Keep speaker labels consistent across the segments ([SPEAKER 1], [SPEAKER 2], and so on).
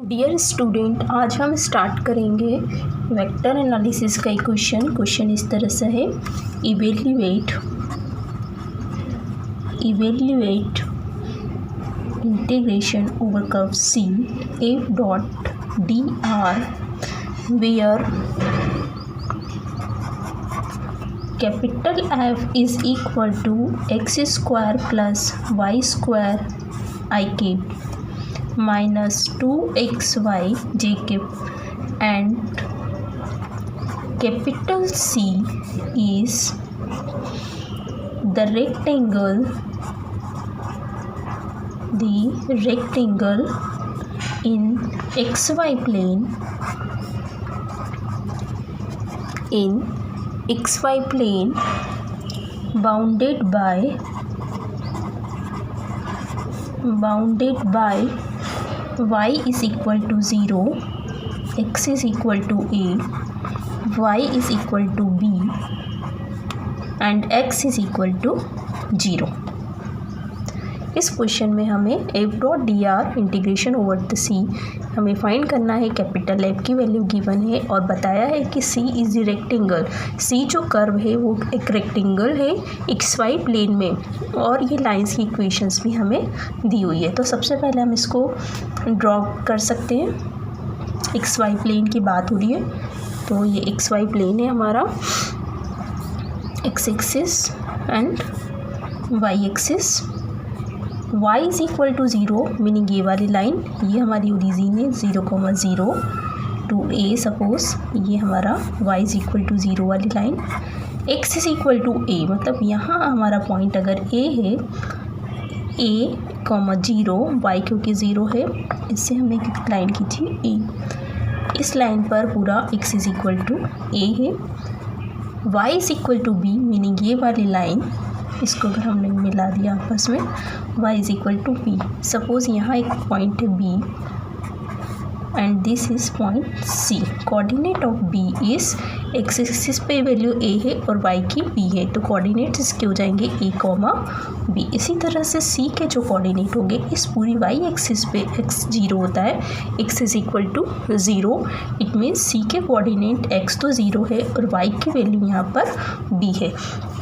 [SPEAKER 1] Dear student, आज हम start करेंगे वेक्टर एनालिसिस का एक क्वेश्चन इस तरह से है। Evaluate integration over curve C F dot D R where capital F is equal to X square plus Y square I cap minus 2xy j cap and capital C is the rectangle in xy plane bounded by y is equal to 0, x is equal to a, y is equal to b and x is equal to 0। इस question में हमें F dot D R integration over the C हमें find करना है। Capital F की value given है और बताया है कि C is the rectangle. C जो कर्व है वो एक रेक्टेंगल है एक्स वाई प्लेन में और ये लाइंस की इक्वेशंस भी हमें दी हुई है। तो सबसे पहले हम इसको ड्रॉ कर सकते हैं। एक्स वाई प्लेन की बात हो रही है तो ये एक्स वाई प्लेन है हमारा, X axis and Y axis. y is equal to 0 meaning ये वाली लाइन ये हमारी ओरिजिन है 0,0 टू a सपोज ये हमारा y इज इक्वल टू 0 वाली line. x is equal to a मतलब यहाँ हमारा पॉइंट अगर a है a, 0 y क्योंकि 0 है इससे हमने एक लाइन खींची a। इस लाइन पर पूरा x is equal to a है, y is equal to b meaning ये वाली लाइन इसको अगर हमने मिला दिया आपस में y is equal to B. Suppose यहाँ एक पॉइंट है b and this is point c। Coordinate of b is X axis पे वैल्यू a है और y की b है तो कोऑर्डिनेट्स इसके हो जाएंगे a, b। इसी तरह से c के जो कोऑर्डिनेट होंगे इस पूरी y एक्सिस पे x 0 होता है, x is equal to 0 it means c के कोऑर्डिनेट x तो 0 है और y की वैल्यू यहाँ पर b है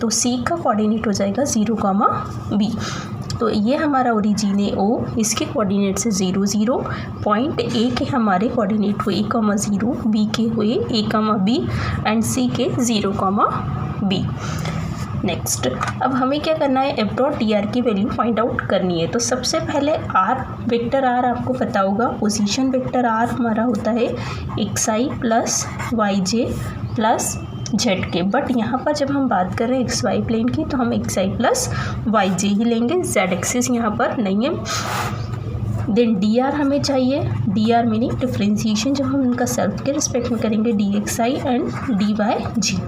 [SPEAKER 1] तो c का कोऑर्डिनेट हो जाएगा 0, b। तो ये हमारा ओरिजिन है ओ, इसके कोऑर्डिनेट से 0, 0। पॉइंट ए के हमारे कोऑर्डिनेट हुए a, 0, बी के हुए a, b एंड सी के 0, b। नेक्स्ट अब हमें क्या करना है, एफ डॉट डी आर की वैल्यू फाइंड आउट करनी है। तो सबसे पहले आर वेक्टर आर आपको पता होगा, पोजीशन वेक्टर आर हमारा होता है x I plus Y J plus Z के। बट यहाँ पर जब हम बात कर रहे हैं एक्स वाई प्लेन की तो हम एक्स आई प्लस वाई जे ही लेंगे, जेड एक्सिस यहाँ पर नहीं है। देन डी आर हमें चाहिए, डी आर मीनिंग डिफ्रेंशिएशन जब हम उनका सेल्फ के रिस्पेक्ट में करेंगे D X I and D Y G.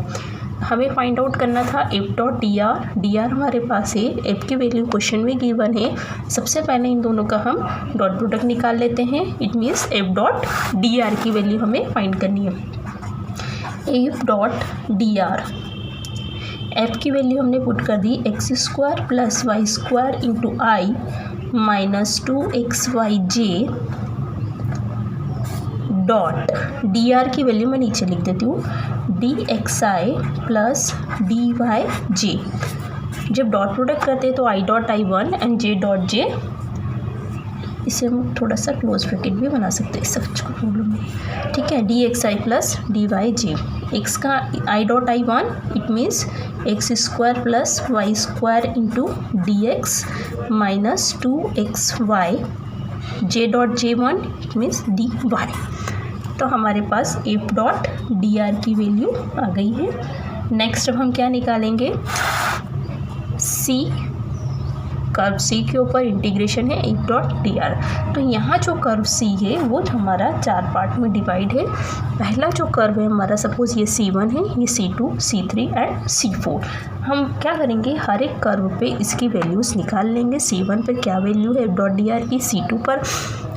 [SPEAKER 1] हमें फाइंड आउट करना था F dot D R. D R हमारे पास है, एफ की वैल्यू क्वेश्चन में गिवन है। सबसे पहले इन दोनों का हम डॉट प्रोडक्ट निकाल लेते हैं। It means F dot D R की वैल्यू हमें फाइंड करनी है। F dot D R, F की वैल्यू हमने पुट कर दी X square plus Y square into I minus 2xy J dot D R की वैल्यू मैं नीचे लिख देती हूँ D X I plus D Y J. जब डॉट प्रोडक्ट करते हैं तो I dot I 1 and J dot J, इसे हम थोड़ा सा क्लोज ब्रैकेट भी बना सकते हैं, इससे कुछ प्रॉब्लम नहीं। ठीक है, D X I plus D Y J. X का I dot I 1 it means X square plus Y square into D X minus 2xy J dot J 1 it means D Y. तो हमारे पास F dot D R की value आ गई है। Next अब हम क्या निकालेंगे, सी कर्व सी के ऊपर इंटीग्रेशन है एफ डॉट डी आर। तो यहाँ जो कर्व सी है वो हमारा 4 पार्ट में डिवाइड है। पहला जो कर्व है हमारा सपोज ये C1 है, ये C2, C3 एंड C4। हम क्या करेंगे, हर एक कर्व पे इसकी वैल्यूज़ निकाल लेंगे। C1 पर क्या वैल्यू है f.dr की, C2 पर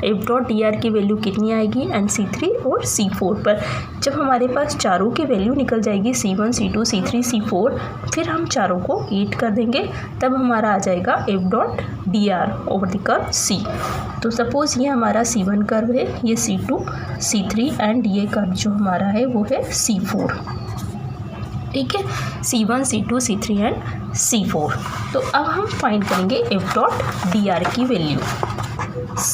[SPEAKER 1] f.dr की वैल्यू कितनी आएगी, एंड C3 और C4 पर। जब हमारे पास चारों की वैल्यू निकल जाएगी C1, C2, C3, C4, फिर हम चारों को ऐड कर देंगे, तब हमारा आ जाएगा f.dr over the curve C। तो सपोज़ ये हमारा C1 कर्व है, ये C2, C3 एंड ये कर्व जो हमारा है वो है C4। ठीक है, C1, C2, C3 and C4। तो अब हम फाइंड करेंगे f.dr की वैल्यू। C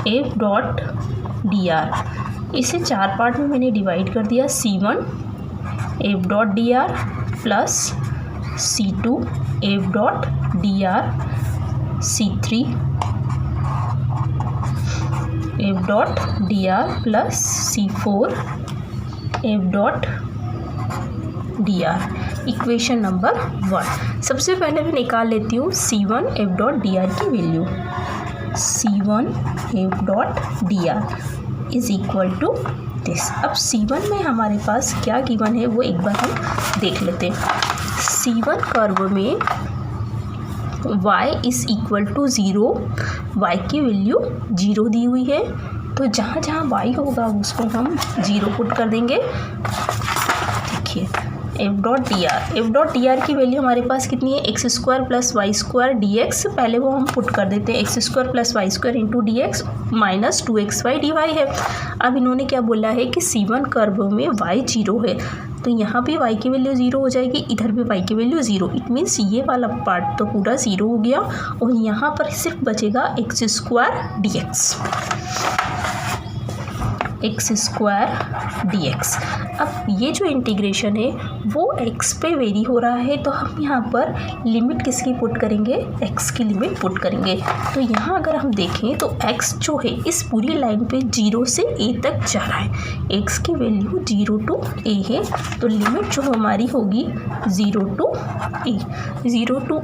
[SPEAKER 1] f.dr, इसे 4 पार्ट में मैंने डिवाइड कर दिया। C1 f.dr plus C2 f.dr, C3 f.dr plus C4 f.dr। Equation number 1। सबसे पहले मैं निकाल लेती हूँ C1 f.dr की वैल्यू। C1 f.dr is equal to this. अब C1 में हमारे पास क्या गिवन है वो एक बार हम देख लेते हैं। C1 कर्व में y is equal to 0, y की वैल्यू 0 दी हुई है, तो जहाँ जहाँ y होगा उसको हम 0 पुट कर देंगे। देखिए f.dr की वैल्यू हमारे पास कितनी है, x² plus Y square dx। पहले वो हम पुट कर देते हैं, x² plus Y square into dx minus 2xy dy है। अब इन्होंने क्या बोला है कि C1 कर्व में y 0 है, तो यहाँ पे y की वैल्यू 0 हो जाएगी, इधर भी y की वैल्यू 0। इट मीन्स ये वाला पार्ट तो पूरा 0 हो गया और यहाँ पर सिर्फ बचेगा x² dx। अब ये जो इंटीग्रेशन है वो x पे वेरी हो रहा है, तो हम यहाँ पर लिमिट किसकी पुट करेंगे, x की लिमिट पुट करेंगे। तो यहाँ अगर हम देखें तो x जो है इस पूरी लाइन पे 0 से a तक जा रहा है। x की वैल्यू 0 टू a है, तो लिमिट जो हमारी होगी 0 टू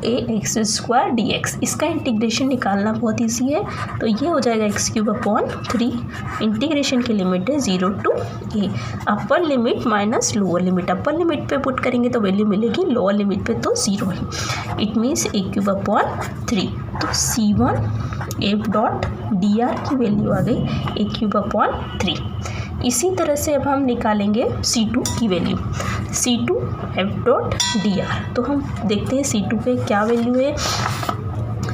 [SPEAKER 1] a x² dx। इसका इंटीग्रेशन निकालना बहुत ईजी है, तो ये हो जाएगा x³ इंटीग्रेशन की लिमिट है 0 to a। Upper limit minus lower limit, upper limit पे पुट करेंगे तो वैल्यू मिलेगी, लोअर लिमिट पे तो 0 है। It means a³/3। तो C1 f.dr की वैल्यू आ गई a³/3। इसी तरह से अब हम निकालेंगे C2 की वैल्यू। C2 f.dr, तो हम देखते हैं C2 पे क्या वैल्यू है।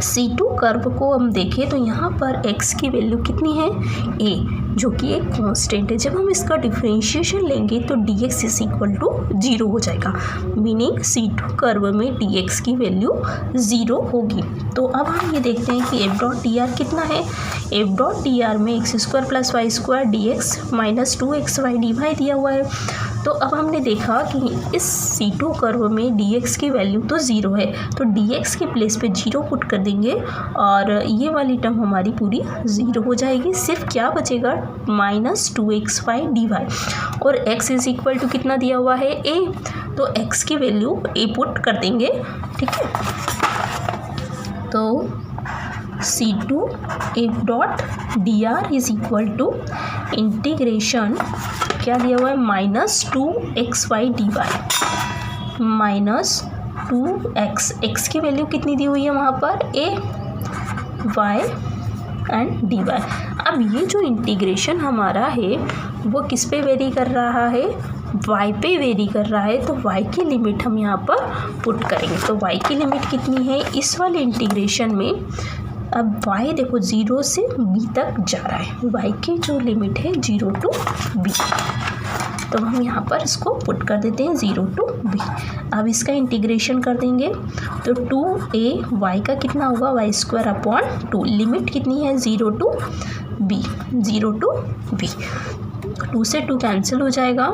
[SPEAKER 1] C2 कर्व को हम देखें तो यहाँ पर x की वैल्यू कितनी है, a, जो कि एक कांस्टेंट है। जब हम इसका डिफरेंशिएशन लेंगे तो dx इज इक्वल टू 0 हो जाएगा, मीनिंग C2 कर्व में dx की वैल्यू 0 होगी। तो अब हम ये देखते हैं कि f.dr कितना है। f.dr में x² plus Y square dx minus 2xy dy दिया हुआ है। तो अब हमने देखा कि इस C2 कर्व में dx की वैल्यू तो 0 है, तो dx के प्लेस पे 0 पुट कर देंगे और ये वाली टर्म हमारी पूरी 0 हो जाएगी। सिर्फ क्या बचेगा, माइनस 2xy dy, और x इज इक्वल टू कितना दिया हुआ है, a, तो x की वैल्यू a पुट कर देंगे। ठीक है, तो C2 f.dr is equal to integration क्या दिया हुआ है, minus 2xy dy minus 2x, x की वैल्यू कितनी दी हुई है वहाँ पर, a, y एंड dy। अब ये जो इंटीग्रेशन हमारा है वो किस पे वेरी कर रहा है, y पे वेरी कर रहा है, तो y की लिमिट हम यहाँ पर पुट करेंगे। तो y की लिमिट कितनी है इस वाले इंटीग्रेशन में, अब y देखो 0 से b तक जा रहा है, y की जो लिमिट है 0 टू b, तो हम यहाँ पर इसको पुट कर देते हैं 0 टू b। अब इसका इंटीग्रेशन कर देंगे तो 2a y का कितना होगा, y²/2, लिमिट कितनी है 0 टू b, 0 टू b, 2 से 2 कैंसिल हो जाएगा।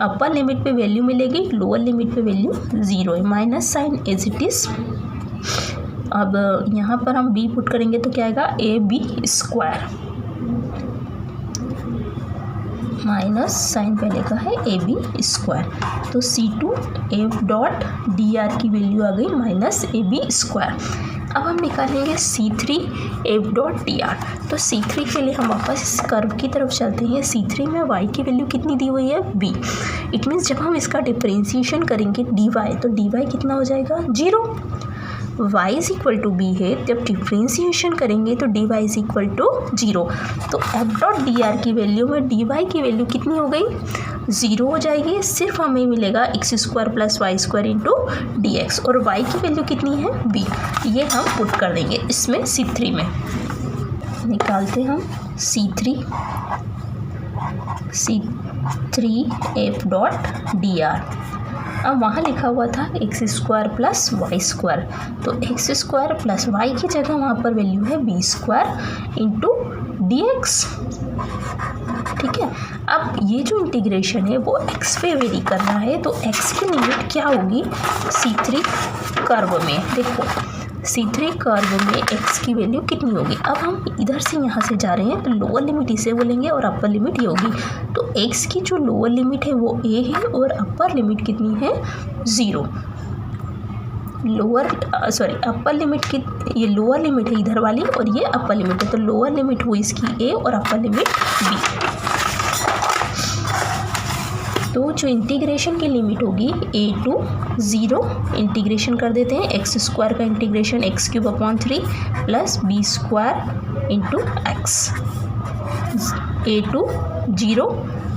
[SPEAKER 1] अपर लिमिट पे वैल्यू मिलेगी, लोअर लिमिट पे वैल्यू 0 है, minus sign as it is. अब यहाँ पर हम b पुट करेंगे तो क्या आएगा, ab² माइनस साइन पहले का है AB²। तो C2F.dr की वैल्यू आ गई माइनस AB²। अब हम निकालेंगे C3F.dr। तो C3 के लिए हम वापस इस कर्व की तरफ चलते हैं। C3 में y की वैल्यू कितनी दी हुई है b। इट मीन्स जब हम इसका डिफरेंशिएशन करेंगे dy, तो dy कितना हो जाएगा 0। y is equal to b है, जब डिफ्रेंशिएशन करेंगे तो dy इज इक्वल टू 0। तो F.dr की वैल्यू में dy की वैल्यू कितनी हो गई 0 हो जाएगी। सिर्फ हमें मिलेगा x² + y² इंटू dx, और y की वैल्यू कितनी है b। ये हम पुट कर देंगे इसमें C3 में। निकालते हम C3F.dr। अब वहाँ लिखा हुआ था x² + y², तो x² + y की जगह वहाँ पर वैल्यू है b² इंटू dx। ठीक है, अब ये जो इंटीग्रेशन है वो x पे वेरी कर रहा है, तो x की लिमिट क्या होगी C3 कर्व में। देखो C3 कर्व में x की वैल्यू कितनी होगी। अब हम इधर से यहाँ से जा रहे हैं, तो लोअर लिमिट इसे बोलेंगे और अपर लिमिट ये होगी। तो x की जो लोअर लिमिट है वो a है और अपर लिमिट कितनी है 0। अपर लिमिट की, ये लोअर लिमिट है इधर वाली और ये अपर लिमिट है, तो लोअर लिमिट हुई इसकी a और अपर लिमिट b। तो जो इंटीग्रेशन की लिमिट होगी a to 0, इंटीग्रेशन कर देते हैं x² का integration x³ + b² into x, a to 0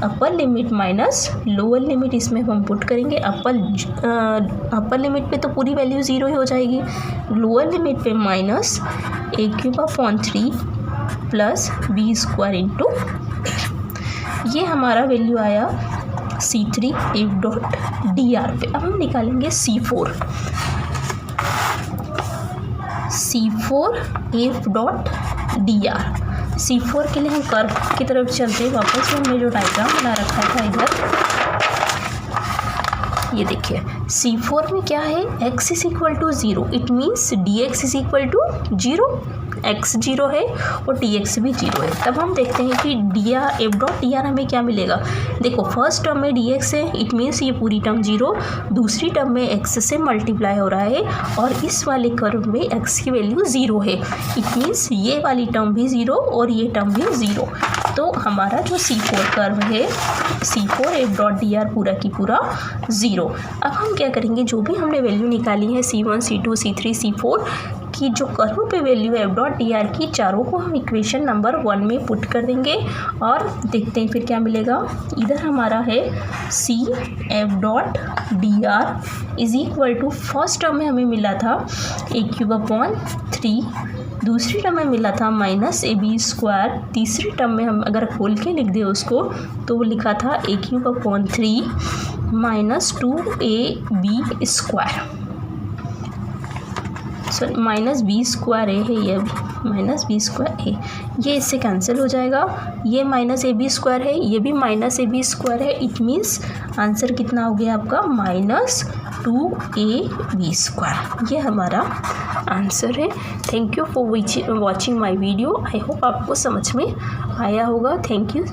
[SPEAKER 1] upper limit minus lower limit, इसमें हम पुट करेंगे। अपर लिमिट पे तो पूरी वैल्यू 0 ही हो जाएगी, लोअर लिमिट पे माइनस a³ + b² इंटू ये हमारा वैल्यू आया C3F.dr पे। अब हम निकालेंगे C4F.dr। C4 के लिए हम कर्व की तरफ चलते हैं वापस। हमने जो डायग्राम बना रखा था इधर, ये देखिए C4 में क्या है x is equal to 0, it means dx is equal to 0। x 0 है और dx भी 0 है। तब हम देखते हैं कि F.dr हमें क्या मिलेगा। देखो फर्स्ट टर्म में dx है, इट मीन्स ये पूरी टर्म 0, दूसरी टर्म में x से मल्टीप्लाई हो रहा है और इस वाले कर्व में x की वैल्यू 0 है, इट मीन्स ये वाली टर्म भी 0 और ये टर्म भी 0। तो हमारा जो C4 कर्व है C4F.dr पूरा की पूरा 0। अब हम क्या करेंगे, जो भी हमने वैल्यू निकाली है C1 C2 C3 C4 की, जो कर्व पे वैल्यू है F.dr की, चारों को हम इक्वेशन नंबर 1 में पुट कर देंगे और देखते हैं फिर क्या मिलेगा। इधर हमारा है C_F.dr is equal to, first term में हमें मिला था a³/3, दूसरी टर्म में मिला था -ab², तीसरी टर्म में हम अगर खोल के लिख दें उसको तो वो लिखा था a³/3 -2ab²। सॉरी -b² है, ये -b², ये इससे कैंसिल हो जाएगा। ये -ab² है, ये भी -ab² है, इट मीन्स आंसर कितना हो गया आपका -2ab²। ये हमारा आंसर है। Thank you for watching my video. I hope आपको समझ में आया होगा। Thank you.